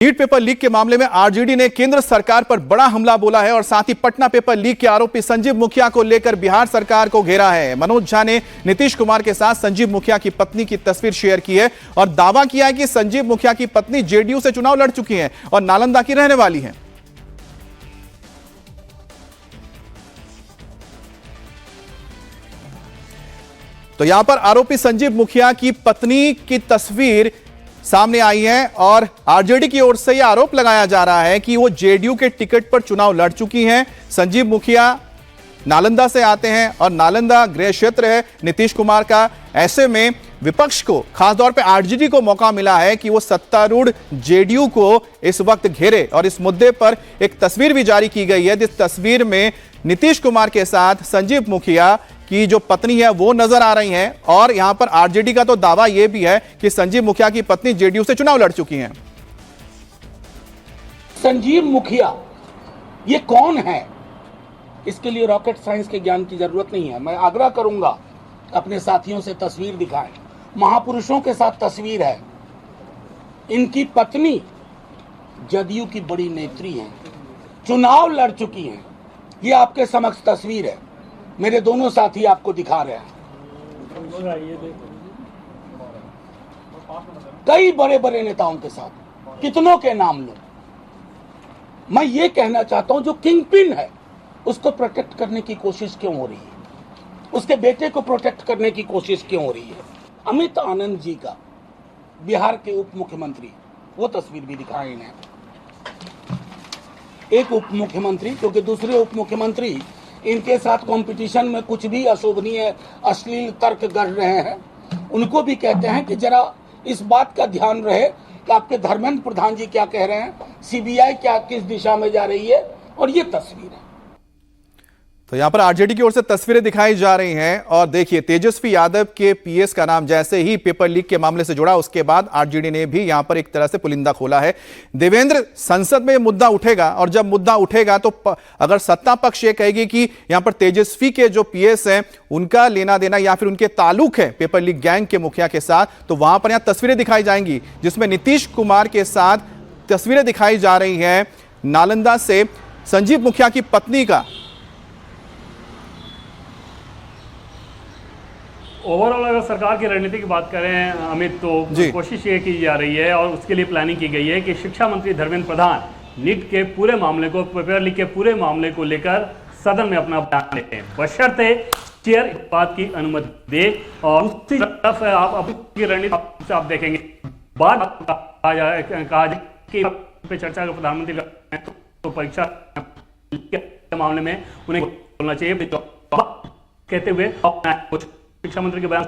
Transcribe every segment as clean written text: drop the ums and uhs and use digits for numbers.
NEET paper leak के मामले में आरजेडी ने केंद्र सरकार पर बड़ा हमला बोला है और साथ ही पटना पेपर लीक के आरोपी संजीव मुखिया को लेकर बिहार सरकार को घेरा है। मनोज झा ने नीतीश कुमार के साथ संजीव मुखिया की पत्नी की तस्वीर शेयर की है और दावा किया है कि संजीव मुखिया की पत्नी जेडीयू से चुनाव लड़ चुकी हैं और नालंदा की रहने वाली हैं। तो यहां पर आरोपी संजीव मुखिया की पत्नी की तस्वीर सामने आई है और आरजेडी की ओर से यह आरोप लगाया जा रहा है कि वो जेडीयू के टिकट पर चुनाव लड़ चुकी हैं। संजीव मुखिया नालंदा से आते हैं और नालंदा गृह क्षेत्र है नीतीश कुमार का। ऐसे में विपक्ष को, खासतौर पे आरजेडी को मौका मिला है कि वो सत्तारूढ़ जेडीयू को इस वक्त घेरे और इस मुद्दे पर एक तस्वीर भी जारी की गई है, जिस तस्वीर में नीतीश कुमार के साथ संजीव मुखिया की जो पत्नी है वो नजर आ रही हैं और यहां पर आरजेडी का तो दावा यह भी है कि संजीव मुखिया की पत्नी जेडीयू से चुनाव लड़ चुकी हैं। संजीव मुखिया ये कौन है, इसके लिए रॉकेट साइंस के ज्ञान की जरूरत नहीं है। मैं आग्रह करूंगा अपने साथियों से तस्वीर दिखाएं। महापुरुषों के साथ तस्वीर है। इनकी पत्नी जदयू की बड़ी नेत्री हैं, चुनाव लड़ चुकी हैं। ये आपके समक्ष तस्वीर है। मेरे दोनों साथी आपको दिखा रहे हैं। कई बड़े बड़े नेताओं के साथ, कितनों के नाम लो। मैं ये कहना चाहता हूं, जो किंग पिन है उसको प्रोटेक्ट करने की कोशिश क्यों हो रही है, उसके बेटे को प्रोटेक्ट करने की कोशिश क्यों हो रही है। अमित आनंद जी का, बिहार के उप मुख्यमंत्री, वो तस्वीर भी दिखाई इन्हें। एक उप मुख्यमंत्री, क्योंकि दूसरे उप मुख्यमंत्री इनके साथ कंपटीशन में कुछ भी अशोभनीय अश्लील तर्क गढ़ रहे हैं, उनको भी कहते हैं कि जरा इस बात का ध्यान रहे कि आपके धर्मेंद्र प्रधान जी क्या कह रहे हैं, सीबीआई क्या किस दिशा में जा रही है। और ये तस्वीर है। तो यहां पर आरजेडी की ओर से तस्वीरें दिखाई जा रही हैं और देखिए तेजस्वी यादव के पीएस का नाम जैसे ही पेपर लीक के मामले से जुड़ा, उसके बाद आरजेडी ने भी यहां पर एक तरह से पुलिंदा खोला है। देवेंद्र, संसद में मुद्दा उठेगा और जब मुद्दा उठेगा तो अगर सत्ता पक्ष ये कहेगी कि यहां पर तेजस्वी के जो पीएस हैं उनका लेना देना या फिर उनके ताल्लुक है पेपर लीक गैंग के मुखिया के साथ, तो वहां पर यहां तस्वीरें दिखाई जाएंगी जिसमें नीतीश कुमार के साथ तस्वीरें दिखाई जा रही हैं नालंदा से संजीव मुखिया की पत्नी का। ओवरऑल अगर सरकार की रणनीति की बात करें अमित, तो कोशिश ये की जा रही है और उसके लिए प्लानिंग की गई है कि शिक्षा मंत्री धर्मेंद्र प्रधान नीट के पूरे मामले को, पेपर लीक के पूरे मामले को लेकर सदन में अपना बयान देते हैं, बशर्ते चेयर इस बात की अनुमति दे। और दूसरी तरफ आपकी रणनीति आप देखेंगे बाद कहा जाए कि चर्चा का प्रधानमंत्री तो परीक्षा के मामले में उन्हें बोलना चाहिए कहते हुए कुछ शिक्षा मंत्री के बयान।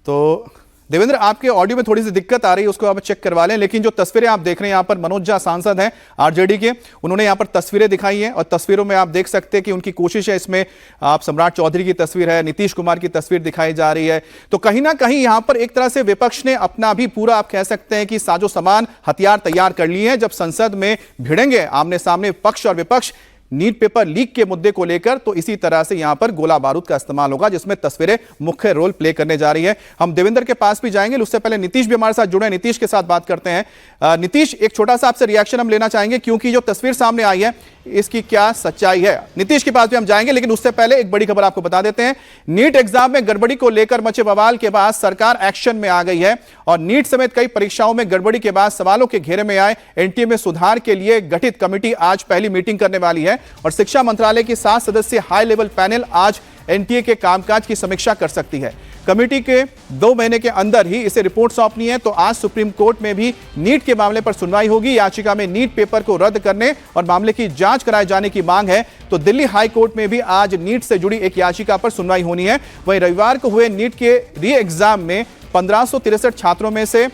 तो देवेंद्र, आपके ऑडियो में थोड़ी सी दिक्कत आ रही है, उसको आप चेक करवा लें। लेकिन जो तस्वीरें आप देख रहे हैं यहां पर मनोज झा सांसद हैं आरजेडी के, उन्होंने यहां पर तस्वीरें दिखाई हैं और तस्वीरों में आप देख सकते हैं कि उनकी कोशिश है। इसमें आप सम्राट चौधरी की तस्वीर है, नीतीश कुमार की तस्वीर दिखाई जा रही है। तो कहीं ना कहीं यहां पर एक तरह से विपक्ष ने अपना भी पूरा, आप कह सकते हैं कि साजो सामान हथियार तैयार कर लिए हैं। जब संसद में भिड़ेंगे आमने सामने पक्ष और विपक्ष नीट पेपर लीक के मुद्दे को लेकर, तो इसी तरह से यहां पर गोला बारूद का इस्तेमाल होगा जिसमें तस्वीरें मुख्य रोल प्ले करने जा रही है। हम देवेंद्र के पास भी जाएंगे, उससे पहले नीतीश भी हमारे साथ जुड़े हैं, नीतीश के साथ बात करते हैं। नीतीश, एक छोटा सा आपसे रिएक्शन हम लेना चाहेंगे क्योंकि जो तस्वीर सामने आई है इसकी क्या सच्चाई है। नीतीश के पास भी हम जाएंगे, लेकिन उससे पहले एक बड़ी खबर आपको बता देते हैं। नीट एग्जाम में गड़बड़ी को लेकर मचे बवाल के बाद सरकार एक्शन में आ गई है और नीट समेत कई परीक्षाओं में गड़बड़ी के बाद सवालों के घेरे में आए एनटीए में सुधार के लिए गठित कमेटी आज पहली मीटिंग करने वाली है और शिक्षा मंत्रालय की 7 सदस्यीय हाई लेवल पैनल आज एनटीए के कामकाज की समीक्षा कर सकती है। कमेटी के 2 महीने के अंदर ही इसे रिपोर्ट सौंपनी है। तो आज सुप्रीम कोर्ट में भी नीट के मामले पर सुनवाई होगी। याचिका में नीट पेपर को रद्द करने और मामले की जांच कराए जाने की मांग है। तो दिल्ली हाई कोर्ट में भी आज नीट से जुड़ी एक याचिका पर सुनवाई होनी है। वहीं रविवार को हुए नीट के री एग्जाम में 1563 छात्रों में से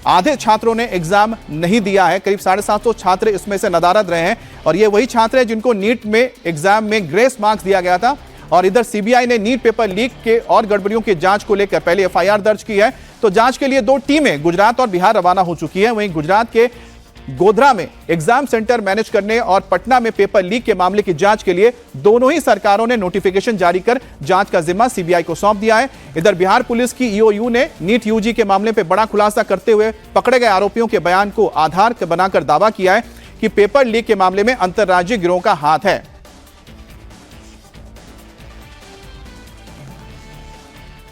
आधे छात्रों ने एग्जाम नहीं दिया है। करीब 750 छात्र इसमें से नदारद रहे हैं और ये वही छात्र हैं जिनको नीट में एग्जाम में ग्रेस मार्क्स दिया गया था। और इधर सीबीआई ने नीट पेपर लीक के और गड़बड़ियों की जांच को लेकर पहले एफआईआर दर्ज की है। तो जांच के लिए 2 टीमें गुजरात और बिहार रवाना हो चुकी है। वहीं गुजरात के गोधरा में एग्जाम सेंटर मैनेज करने और पटना में पेपर लीक के मामले की जांच के लिए दोनों ही सरकारों ने नोटिफिकेशन जारी कर जांच का जिम्मा सीबीआई को सौंप दिया है। इधर बिहार पुलिस की ईओयू ने नीट यूजी के मामले पर बड़ा खुलासा करते हुए पकड़े गए आरोपियों के बयान को आधार बनाकर दावा किया है कि पेपर लीक के मामले में अंतरराज्यीय गिरोह का हाथ है।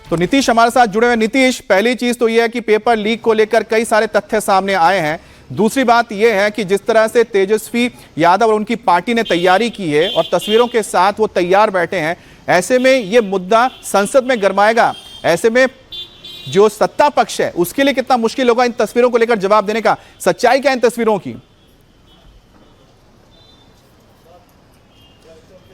तो नीतीश हमारे साथ जुड़े हुए। नीतीश, पहली चीज तो यह है कि पेपर लीक को लेकर कई सारे तथ्य सामने आए हैं। दूसरी बात यह है कि जिस तरह से तेजस्वी यादव और उनकी पार्टी ने तैयारी की है और तस्वीरों के साथ वो तैयार बैठे हैं, ऐसे में यह मुद्दा संसद में गरमाएगा। ऐसे में जो सत्ता पक्ष है उसके लिए कितना मुश्किल होगा इन तस्वीरों को लेकर जवाब देने का। सच्चाई क्या इन तस्वीरों की?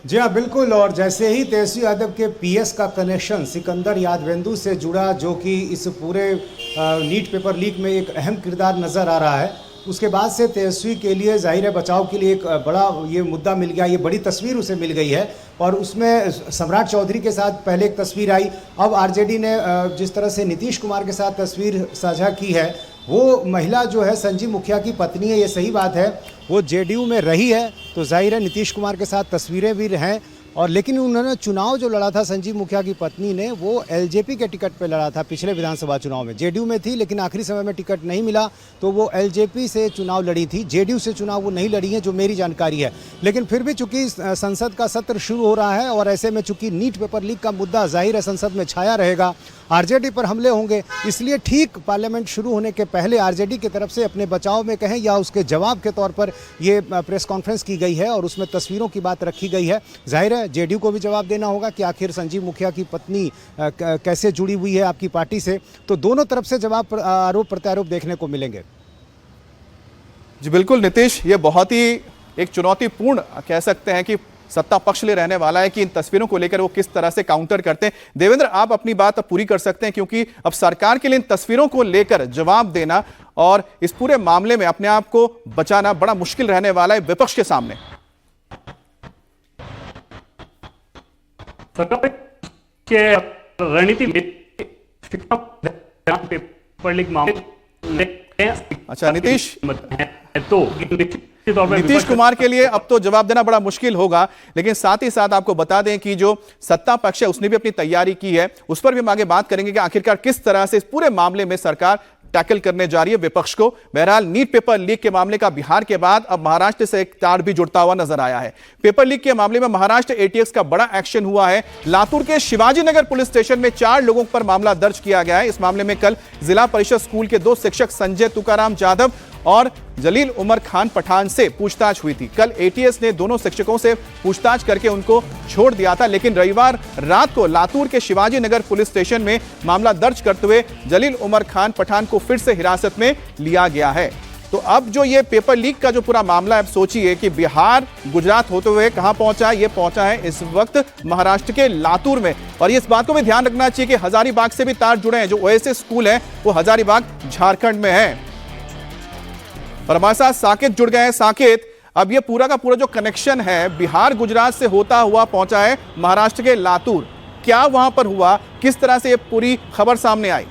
जी हाँ, बिल्कुल। और जैसे ही तेजस्वी यादव के पीएस का कनेक्शन सिकंदर यादवेंदु से जुड़ा, जो कि इस पूरे नीट पेपर लीक में एक अहम किरदार नज़र आ रहा है, उसके बाद से तेजस्वी के लिए जाहिर है बचाव के लिए एक बड़ा ये मुद्दा मिल गया, ये बड़ी तस्वीर उसे मिल गई है। और उसमें सम्राट चौधरी के साथ पहले एक तस्वीर आई, अब आरजेडी ने जिस तरह से नीतीश कुमार के साथ तस्वीर साझा की है, वो महिला जो है संजीव मुखिया की पत्नी है, ये सही बात है। वो जेडीयू में रही है, तो जाहिर है नीतीश कुमार के साथ तस्वीरें भी हैं। और लेकिन उन्होंने चुनाव जो लड़ा था संजीव मुखिया की पत्नी ने, वो एलजेपी के टिकट पे लड़ा था पिछले विधानसभा चुनाव में। जेडीयू में थी लेकिन आखिरी समय में टिकट नहीं मिला, तो वो एलजेपी से चुनाव लड़ी थी। जेडीयू से चुनाव वो नहीं लड़ी है, जो मेरी जानकारी है। लेकिन फिर भी चूंकि संसद का सत्र शुरू हो रहा है और ऐसे में चूंकि नीट पेपर लीक का मुद्दा जाहिर है संसद में छाया रहेगा, आरजेडी पर हमले होंगे, इसलिए ठीक पार्लियामेंट शुरू होने के पहले आरजेडी की तरफ से अपने बचाव में कहें या उसके जवाब के तौर पर ये प्रेस कॉन्फ्रेंस की गई है और उसमें तस्वीरों की बात रखी गई है। जाहिर है जेडीयू को भी जवाब देना होगा कि आखिर संजीव मुखिया की पत्नी कैसे जुड़ी हुई है आपकी पार्टी से। तो दोनों तरफ से जवाब, आरोप प्रत्यारोप देखने को मिलेंगे। जी बिल्कुल नीतीश, ये बहुत ही एक चुनौतीपूर्ण कह सकते हैं कि सत्ता पक्ष ले रहने वाला है कि इन तस्वीरों को लेकर वो किस तरह से काउंटर करते हैं। देवेंद्र, आप अपनी बात अब पूरी कर सकते हैं, क्योंकि अब सरकार के लिए इन तस्वीरों को लेकर जवाब देना और इस पूरे मामले में अपने आप को बचाना बड़ा मुश्किल रहने वाला है विपक्ष के सामने। सरकार के रणनीति में पेपर लीक मामले। अच्छा नीतीश, तो नीतीश कुमार के लिए अब तो जवाब देना बड़ा मुश्किल होगा, लेकिन साथ ही साथ आपको बता दें कि जो सत्ता पक्ष है उसने भी अपनी तैयारी की है, उस पर भी हम आगे बात करेंगे कि आखिरकार किस तरह से इस पूरे मामले में सरकार टैकल करने जा रही है विपक्ष को। बहरहाल नीट पेपर लीक के मामले का बिहार के बाद अब महाराष्ट्र से एक तार भी जुड़ता हुआ नजर आया है। पेपर लीक के मामले में महाराष्ट्र एटीएस का बड़ा एक्शन हुआ है। लातूर के शिवाजी नगर पुलिस स्टेशन में 4 लोगों पर मामला दर्ज किया गया है। इस मामले में कल जिला परिषद स्कूल के 2 शिक्षक संजय तुकाराम जाधव और जलील उमर खान पठान से पूछताछ हुई थी। कल एटीएस ने दोनों शिक्षकों से पूछताछ करके उनको छोड़ दिया था, लेकिन रविवार रात को लातूर के शिवाजी नगर पुलिस स्टेशन में मामला दर्ज करते हुए जलील उमर खान पठान को फिर से हिरासत में लिया गया है। तो अब जो ये पेपर लीक का जो पूरा मामला है, अब सोचिए कि बिहार गुजरात होते हुए कहां पहुंचा है। ये पहुंचा है इस वक्त महाराष्ट्र के लातूर में। और इस बात को भी ध्यान रखना चाहिए कि हजारीबाग से भी तार जुड़े हैं। जो ओएसएस स्कूल है वो हजारीबाग झारखंड में है। और हमारे साथ साकेत जुड़ गए हैं। साकेत, अब ये पूरा का पूरा जो कनेक्शन है बिहार गुजरात से होता हुआ पहुंचा है महाराष्ट्र के लातूर, क्या वहां पर हुआ, किस तरह से ये पूरी खबर सामने आई?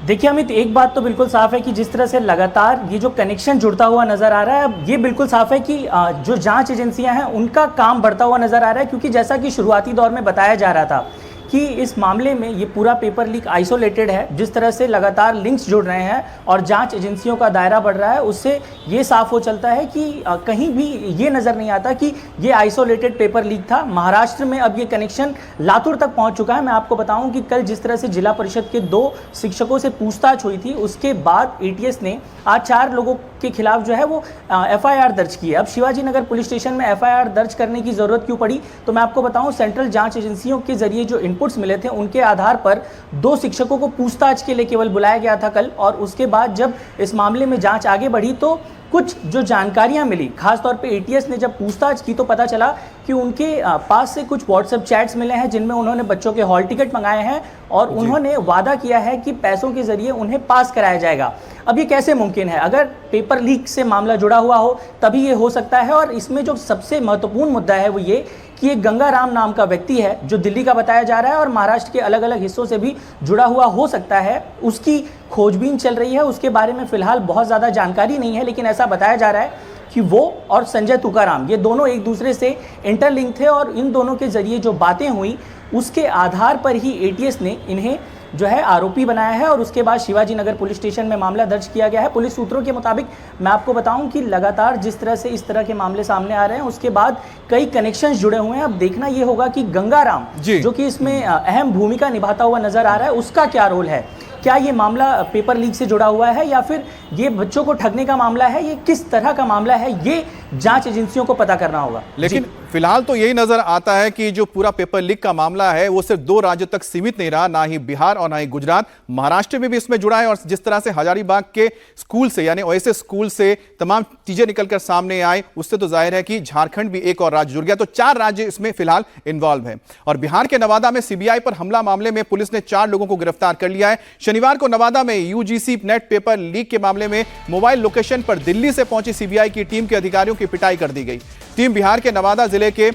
देखिए अमित, एक बात तो बिल्कुल साफ है कि जिस तरह से लगातार ये जो कनेक्शन जुड़ता हुआ नजर आ रहा है, ये बिल्कुल साफ है कि जो जांच एजेंसियां हैं उनका काम बढ़ता हुआ नजर आ रहा है। क्योंकि जैसा कि शुरुआती दौर में बताया जा रहा था कि इस मामले में ये पूरा पेपर लीक आइसोलेटेड है, जिस तरह से लगातार लिंक्स जुड़ रहे हैं और जांच एजेंसियों का दायरा बढ़ रहा है, उससे ये साफ हो चलता है कि कहीं भी ये नज़र नहीं आता कि ये आइसोलेटेड पेपर लीक था। महाराष्ट्र में अब ये कनेक्शन लातूर तक पहुंच चुका है। मैं आपको बताऊं कि कल जिस तरह से जिला परिषद के 2 शिक्षकों से पूछताछ हुई थी, उसके बाद एटीएस ने आज 4 लोगों के खिलाफ जो है वो एफआईआर दर्ज की है। अब शिवाजी नगर पुलिस स्टेशन में एफआईआर दर्ज करने की जरूरत क्यों पड़ी, तो मैं आपको बताऊं, सेंट्रल जांच एजेंसियों के जरिए जो इनपुट्स मिले थे उनके आधार पर 2 शिक्षकों को पूछताछ के लिए केवल बुलाया गया था कल। और उसके बाद जब इस मामले में जांच आगे बढ़ी तो कुछ जो जानकारियां मिली, खासतौर पे एटीएस ने जब पूछताछ की तो पता चला कि उनके पास से कुछ व्हाट्सएप चैट्स मिले हैं जिनमें उन्होंने बच्चों के हॉल टिकट मंगाए हैं और उन्होंने वादा किया है कि पैसों के जरिए उन्हें पास कराया जाएगा। अब ये कैसे मुमकिन है? अगर पेपर लीक से मामला जुड़ा हुआ हो तभी ये हो सकता है। और इसमें जो सबसे महत्वपूर्ण मुद्दा है वो ये कि एक गंगाराम नाम का व्यक्ति है जो दिल्ली का बताया जा रहा है और महाराष्ट्र के अलग अलग हिस्सों से भी जुड़ा हुआ हो सकता है। उसकी खोजबीन चल रही है, उसके बारे में फिलहाल बहुत ज़्यादा जानकारी नहीं है, लेकिन ऐसा बताया जा रहा है कि वो और संजय तुकाराम ये दोनों एक दूसरे से इंटरलिंक थे और इन दोनों के जरिए जो बातें हुई उसके आधार पर ही एटीएस ने इन्हें जो है आरोपी बनाया है और उसके बाद शिवाजी नगर पुलिस स्टेशन में मामला दर्ज किया गया है। पुलिस सूत्रों के मुताबिक मैं आपको बताऊं कि लगातार जिस तरह से इस तरह के मामले सामने आ रहे हैं उसके बाद कई कनेक्शंस जुड़े हुए हैं। अब देखना ये होगा कि गंगाराम जो कि इसमें अहम भूमिका निभाता हुआ नजर आ रहा है उसका क्या रोल है। क्या ये मामला पेपर लीक से जुड़ा हुआ है या फिर ये बच्चों को ठगने का मामला है, ये किस तरह का मामला है, ये जांच एजेंसियों को पता करना होगा। लेकिन फिलहाल तो यही नजर आता है कि जो पूरा पेपर लीक का मामला है वो सिर्फ 2 राज्यों तक सीमित नहीं रहा, ना ही बिहार और ना ही गुजरात, महाराष्ट्र में भी इसमें जुड़ा है। और जिस तरह से हजारीबाग के स्कूल से यानी ओएसएस स्कूल से तमाम चीजें निकलकर सामने आए उससे तो जाहिर है कि झारखंड भी एक और राज्य जुड़ गया। तो 4 राज्य इसमें फिलहाल इन्वॉल्व है। और बिहार के नवादा में सीबीआई पर हमला मामले में पुलिस ने 4 लोगों को गिरफ्तार कर लिया है। शनिवार को नवादा में यूजीसी नेट पेपर लीक के मामले में मोबाइल लोकेशन पर दिल्ली से पहुंची सीबीआई की टीम के अधिकारियों की पिटाई कर दी गई। टीम बिहार के नवादा जिले के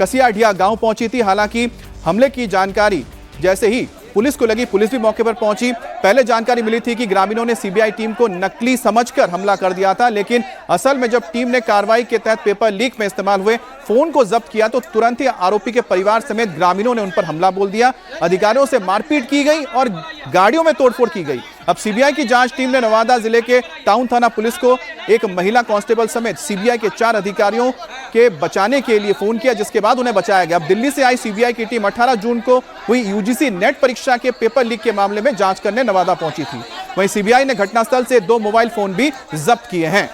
कसियाढिया गांव पहुंची थी। हालांकि हमले की जानकारी जैसे ही पुलिस को लगी, पुलिस भी मौके पर पहुंची। पहले जानकारी मिली थी कि ग्रामीणों ने सीबीआई टीम को नकली समझकर हमला कर दिया था, लेकिन असल में जब टीम ने कार्रवाई के तहत पेपर लीक में इस्तेमाल हुए फोन को जब्त किया तो तुरंत ही आरोपी के परिवार समेत ग्रामीणों ने उन पर हमला बोल दिया। अधिकारियों से मारपीट की गई और गाड़ियों में तोड़फोड़ की गई। अब सीबीआई की जांच टीम ने नवादा जिले के टाउन थाना पुलिस को एक महिला कांस्टेबल समेत सीबीआई के 4 अधिकारियों के बचाने के लिए फोन किया, जिसके बाद उन्हें बचाया गया। अब दिल्ली से आई सीबीआई की टीम 18 जून को हुई यूजीसी नेट परीक्षा के पेपर लीक के मामले में जांच करने नवादा पहुंची थी। वहीं सीबीआई ने घटनास्थल से 2 मोबाइल फोन भी जब्त किए हैं।